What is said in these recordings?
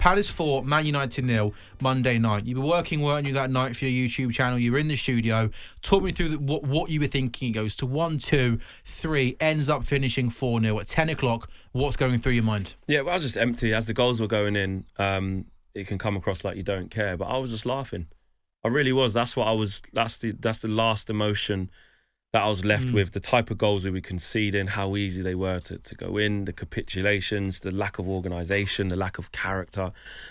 Palace 4, Man United 0, Monday night. You were working, weren't you, that night for your YouTube channel? You were in the studio. Talk me through what you were thinking. It goes to 1-2, 3, ends up finishing 4-0 at 10 o'clock. What's going through your mind? Yeah, well, I was just empty. As the goals were going in, it can come across like you don't care, but I was just laughing. I really was. That's the last emotion that I was left with. The type of goals we were conceding, how easy they were to go in, the capitulations, the lack of organisation, the lack of character,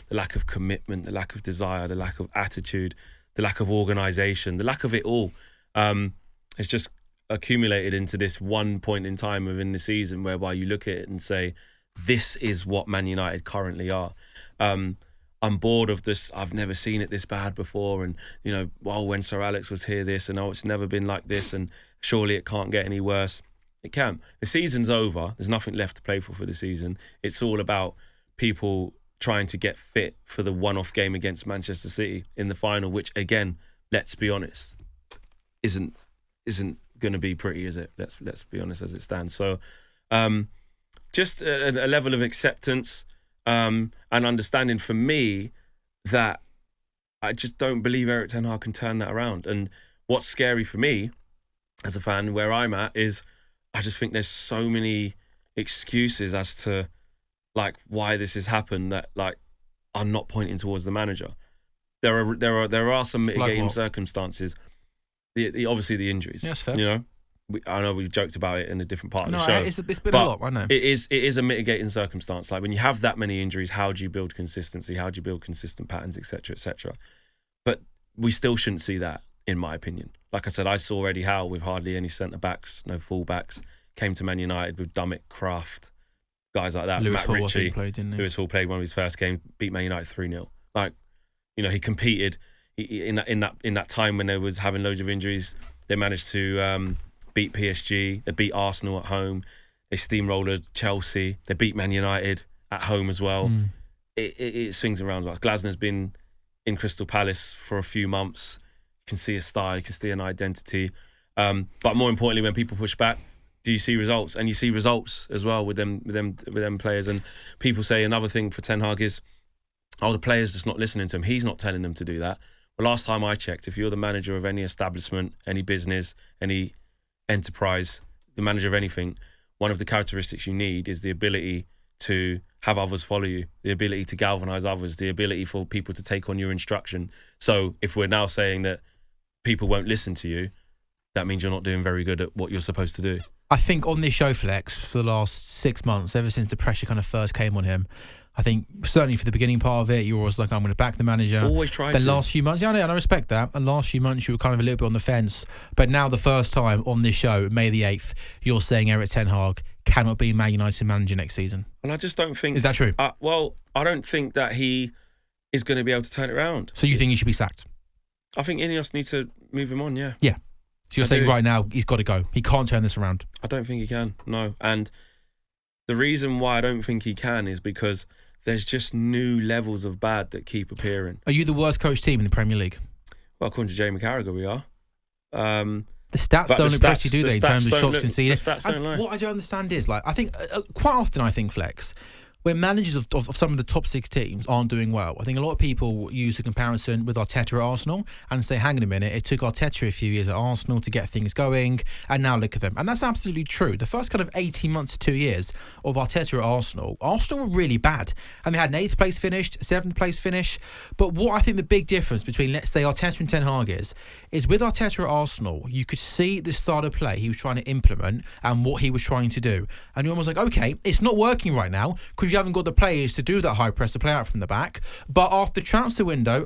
the lack of commitment, the lack of desire, the lack of attitude, the lack of organisation, the lack of it all. It's just accumulated into this one point in time within the season whereby you look at it and say, this is what Man United currently are. I'm bored of this. I've never seen it this bad before. And, when Sir Alex was here, this, and it's never been like this. And surely it can't get any worse. It can. The season's over. There's nothing left to play for the season. It's all about people trying to get fit for the one-off game against Manchester City in the final, which, again, let's be honest, isn't going to be pretty, is it? Let's be honest as it stands. So just a level of acceptance and understanding for me that I just don't believe Erik Ten Hag can turn that around. And what's scary for me as a fan, where I'm at, is I just think there's so many excuses as to why this has happened that I'm not pointing towards the manager. There are some mitigating circumstances. Obviously the injuries. Yeah, that's fair. I know we joked about it in a different part of the show. It's been a lot, I know. It is a mitigating circumstance. Like when you have that many injuries, how do you build consistency? How do you build consistent patterns, etc., etc.? But we still shouldn't see that, in my opinion. Like I said, I saw Eddie Howe with hardly any centre-backs, no full-backs, came to Man United with Dummett, Kraft, guys like that. Lewis Matt Hall, Ritchie. I think, played, didn't he? Lewis Hall played one of his first games, beat Man United 3-0. He competed. In that time when they was having loads of injuries, they managed to beat PSG. They beat Arsenal at home. They steamrolled Chelsea. They beat Man United at home as well. It swings and roundabouts. Glasner's been in Crystal Palace for a few months. You can see a style. You can see an identity. But more importantly, when people push back, do you see results? And you see results as well with them players. And people say another thing for Ten Hag is, the players just not listening to him. He's not telling them to do that. Well, last time I checked, if you're the manager of any establishment, any business, any enterprise, the manager of anything, one of the characteristics you need is the ability to have others follow you, the ability to galvanise others, the ability for people to take on your instruction. So if we're now saying that people won't listen to you, that means you're not doing very good at what you're supposed to do. I think on this show, Flex, for the last 6 months, ever since the pressure kind of first came on him, I think certainly for the beginning part of it, you were always like, I'm going to back the manager. Always try to. The last few months, and I respect that. The last few months, you were kind of a little bit on the fence. But now the first time on this show, May the 8th, you're saying Erik Ten Hag cannot be Man United manager next season. And I just don't think... Is that true? I don't think that he is going to be able to turn it around. So you think he should be sacked? I think Ineos needs to move him on, yeah. Yeah. So you're saying right now, he's got to go. He can't turn this around. I don't think he can, no. And the reason why I don't think he can is because there's just new levels of bad that keep appearing. Are you the worst coach team in the Premier League? Well, according to Jamie Carragher, we are. The stats don't look pretty, do they, in terms of shots conceded? The stats don't lie. What I don't understand is, I think, quite often, Flex, when managers of some of the top 6 teams aren't doing well, I think a lot of people use the comparison with Arteta at Arsenal and say, hang on a minute, it took Arteta a few years at Arsenal to get things going, and now look at them. And that's absolutely true. The first kind of 18 months to 2 years of Arteta at Arsenal were really bad. And they had an 8th place finish, 7th place finish. But what I think the big difference between, let's say, Arteta and Ten Hag is with Arteta at Arsenal, you could see the style of play he was trying to implement and what he was trying to do. And you're almost like, okay, it's not working right now because you haven't got the players to do that high press, to play out from the back. But after transfer window,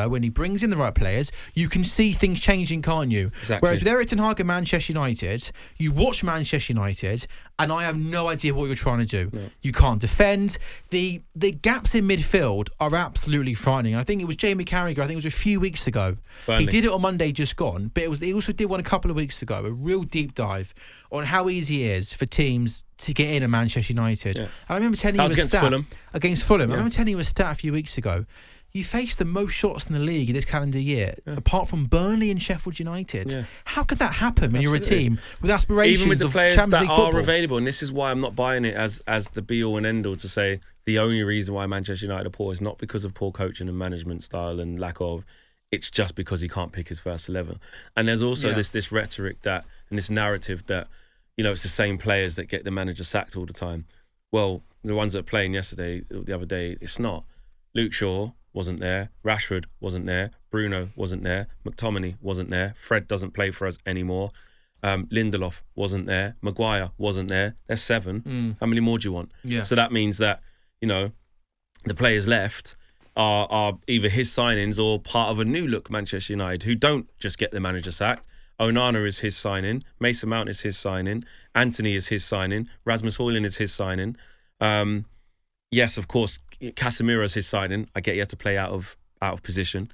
when he brings in the right players, you can see things changing, can't you? Exactly. Whereas with Erik Ten Hag at Manchester United, you watch Manchester United, and I have no idea what you're trying to do. No. You can't defend. The gaps in midfield are absolutely frightening. I think it was Jamie Carragher, I think it was a few weeks ago. Burnley. He did it on Monday just gone, but he also did one a couple of weeks ago, a real deep dive on how easy it is for teams to get in at Manchester United. Yeah. And I remember telling you a stat against Fulham. Yeah. I remember telling you a stat a few weeks ago. You faced the most shots in the league in this calendar year, apart from Burnley and Sheffield United. Yeah. How could that happen when you're a team with aspirations even with the of players Champions that League are football? Available? And this is why I'm not buying it as the be all and end all to say the only reason why Manchester United are poor is not because of poor coaching and management style and lack of. It's just because he can't pick his first 11. And there's also this rhetoric that and this narrative that, it's the same players that get the manager sacked all the time. Well, the ones that were playing the other day, it's not. Luke Shaw wasn't there. Rashford wasn't there. Bruno wasn't there. McTominay wasn't there. Fred doesn't play for us anymore. Lindelof wasn't there. Maguire wasn't there. There's 7. How many more do you want? Yeah. So that means that, the players left are either his signings or part of a new look Manchester United who don't just get the manager sacked. Onana is his signing. Mason Mount is his signing. Anthony is his signing. Rasmus Højlund is his signing. Yes, of course, Casemiro is his signing. I get you have to play out of position.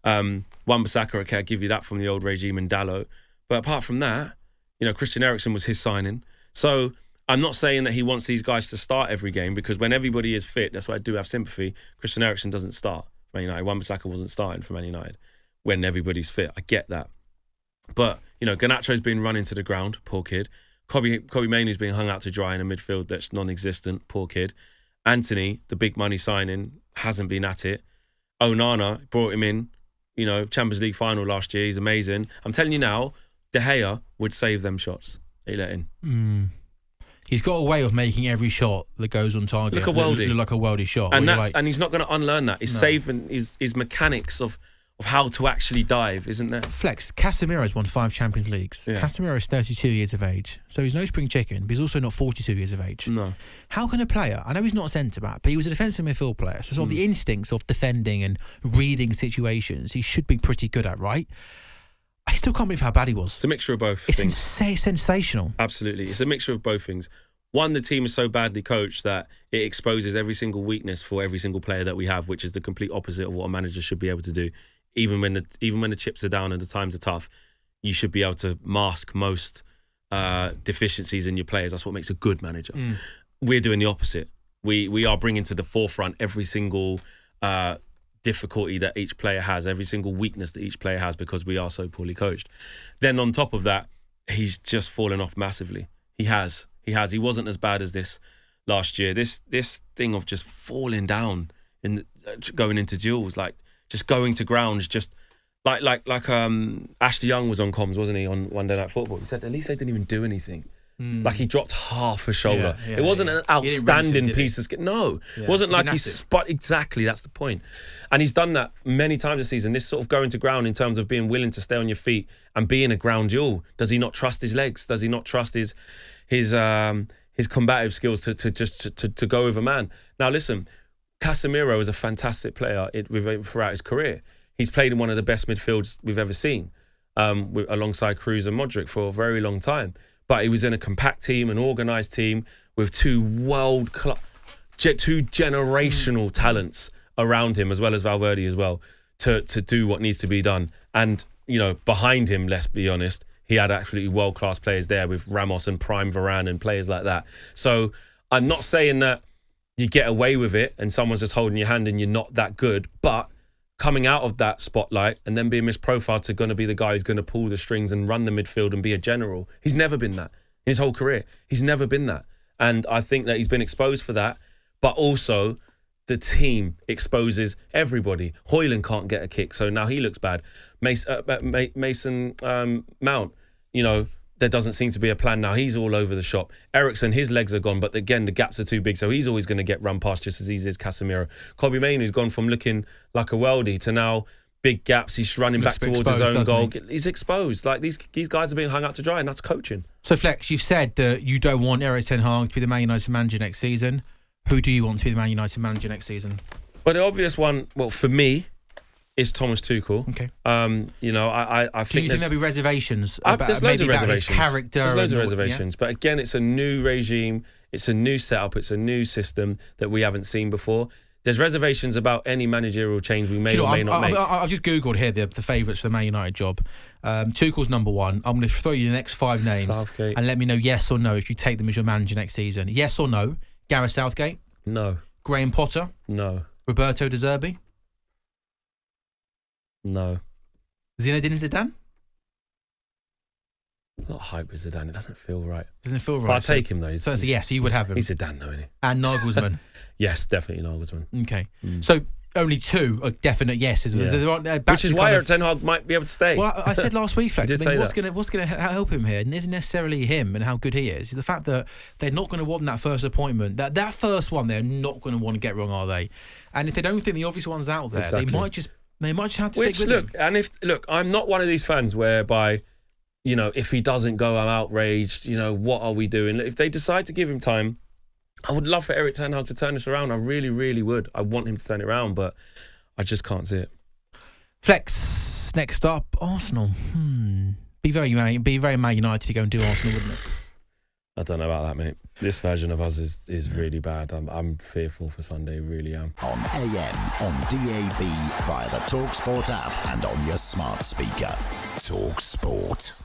Wan-Bissaka, okay, I give you that from the old regime in Dalot. But apart from that, Christian Eriksen was his signing. So I'm not saying that he wants these guys to start every game because when everybody is fit, that's why I do have sympathy. Christian Eriksen doesn't start for Man United. Wan-Bissaka wasn't starting for Man United when everybody's fit. I get that. But, Garnacho's been run into the ground, poor kid. Kobe Mainoo's being hung out to dry in a midfield that's non-existent, poor kid. Anthony, the big money signing, hasn't been at it. Onana, brought him in, Champions League final last year. He's amazing. I'm telling you now, De Gea would save them shots that he let in. He's got a way of making every shot that goes on target look like a worldy shot. And he's not going to unlearn that. He's saving his mechanics of how to actually dive, isn't there? Flex, Casemiro's won 5 Champions Leagues. Yeah. Casemiro is 32 years of age. So he's no spring chicken, but he's also not 42 years of age. No. How can a player, I know he's not a centre-back, but he was a defensive midfield player, so sort of the instincts of defending and reading situations he should be pretty good at, right? I still can't believe how bad he was. It's a mixture of both It's things. sensational. Absolutely. It's a mixture of both things. One, the team is so badly coached that it exposes every single weakness for every single player that we have, which is the complete opposite of what a manager should be able to do. Even when the chips are down and the times are tough, you should be able to mask most deficiencies in your players. That's what makes a good manager. We're doing the opposite. We are bringing to the forefront every single difficulty that each player has, every single weakness that each player has because we are so poorly coached. Then on top of that, he's just fallen off massively. He has. He wasn't as bad as this last year. This thing of just falling down in going into duels, like just going to grounds, just like Ashley Young was on comms, wasn't he, on Monday Night Football? He said at least they didn't even do anything. Like he dropped half a shoulder. It wasn't an outstanding piece of skill. No, it wasn't like he spot. Exactly, that's the point. And he's done that many times this season. This sort of going to ground in terms of being willing to stay on your feet and be in a ground duel. Does he not trust his legs? Does he not trust his combative skills to go with a man? Now listen, Casemiro is a fantastic player throughout his career. He's played in one of the best midfields we've ever seen, alongside Kroos and Modric for a very long time. But he was in a compact team, an organised team with two generational talents around him, as well as Valverde as well, to do what needs to be done. And, behind him, let's be honest, he had absolutely world-class players there with Ramos and Prime Varane and players like that. So I'm not saying that you get away with it and someone's just holding your hand and you're not that good, but coming out of that spotlight and then being misprofiled to going to be the guy who's going to pull the strings and run the midfield and be a general. He's never been that in his whole career. He's never been that. And I think that he's been exposed for that, but also the team exposes everybody. Højlund can't get a kick, so now he looks bad. Mason Mount, there doesn't seem to be a plan now. He's all over the shop. Eriksen, his legs are gone, but again, the gaps are too big, so he's always going to get run past just as easy as Casemiro. Kobe Mainoo's gone from looking like a worldie to now big gaps. He's running back towards his own goal. He's exposed. Like these guys are being hung out to dry, and that's coaching. So, Flex, you've said that you don't want Erik Ten Hag to be the Man United manager next season. Who do you want to be the Man United manager next season? Well, the obvious one, for me, is Thomas Tuchel. Okay. I think. Do you think there'll be reservations? There's loads of reservations. His character. There's loads of reservations. But again, it's a new regime. It's a new setup. It's a new system that we haven't seen before. There's reservations about any managerial change we may or may not make. I've just Googled here the favourites for the Man United job. Tuchel's number one. I'm going to throw you the next 5 names Southgate. And let me know yes or no if you take them as your manager next season. Yes or no? Gareth Southgate? No. Graham Potter? No. Roberto De Zerbi? No. Zinedine Zidane? Not hype with Zidane. It doesn't feel right. Doesn't feel right. But I'll take him though. So it's a yes. You would have him. He's Zidane though, isn't he? And Nagelsmann. Yes, definitely Nagelsmann. Okay. So only 2 are definite yeses. Yeah. So there aren't, which is why Erik Ten Hag might be able to stay. Well, I said last week, Flex, what's going to help him here isn't necessarily him and how good he is. It's the fact that they're not going to want that first appointment. That first one, they're not going to want to get wrong, are they? And if they don't think the obvious one's out there, they might just have to stick with him. I'm not one of these fans whereby, you know, if he doesn't go, I'm outraged. You know, what are we doing? If they decide to give him time, I would love for Erik Ten Hag to turn this around. I really, really would. I want him to turn it around, but I just can't see it. Flex, next up, Arsenal. Be very Man United to go and do Arsenal, wouldn't it? I don't know about that, mate. This version of us is really bad. I'm fearful for Sunday, really am. On AM, on DAB, via the talkSPORT app and on your smart speaker. talkSPORT.